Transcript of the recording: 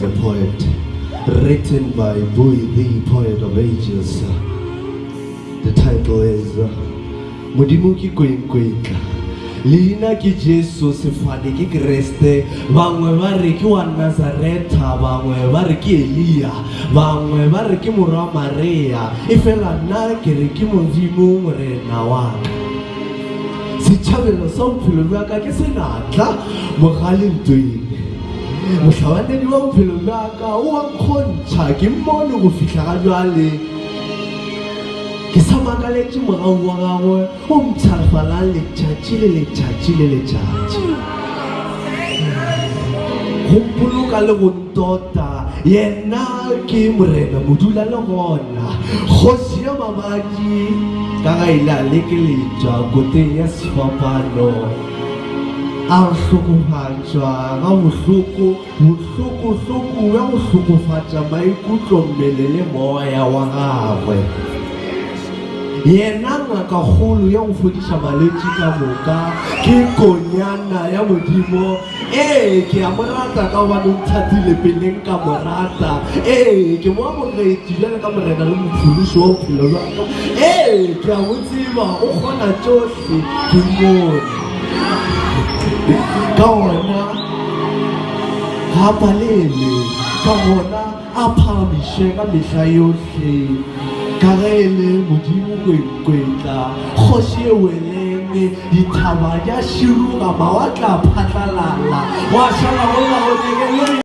Boi-thee-poet, written by Boi-thee-poet-of-ages. The title is Modimo ki Kwenkwetla. Leina ki Jesu sefane ki Kriste, bangwe ba re ke wa Nazareta, bangwe ba re ke Elia, bangwe ba re ke Morwa Maria, efela nna ke re ke Modimo morena wa ka. Setšhabelo sa bophelo bja ka ke senatla mogalentweng. Mohlabanedi wa bophelo bja ka o a nkgontšha ke mmone go fihla ga bjale. Ke sa makaletše morao wa gagwe o mpšhafalang letšatši le letšatši le letšatši. Go mpoloka le go ntota yena ke morena modula le gona kgoši ya mabadi ka ga ile a lekeletšwa koteng ya sefapano a hlokofatšwa ga bohloko ya go hlokofatša maikutlo mmele le moya wa gagwe. Yena ngaka kgolo ya go fodiša malwetši ka moka ke konyana ya Modimo. Ke a mo rata ka gobane o nthatile peleng ka mo rata. Ke mo amogetše bjale ka morena le mophološi wa bophelo bja ka. Ke a mo tseba o kgona tšohle ke mmone ka gona ga palele ka gona a phamiše ka mehla yohle ka ge e le Modimo Kwenkwetla kgoši e weleng dithaba ja širuga mawatle a phatlalala wa šala go la go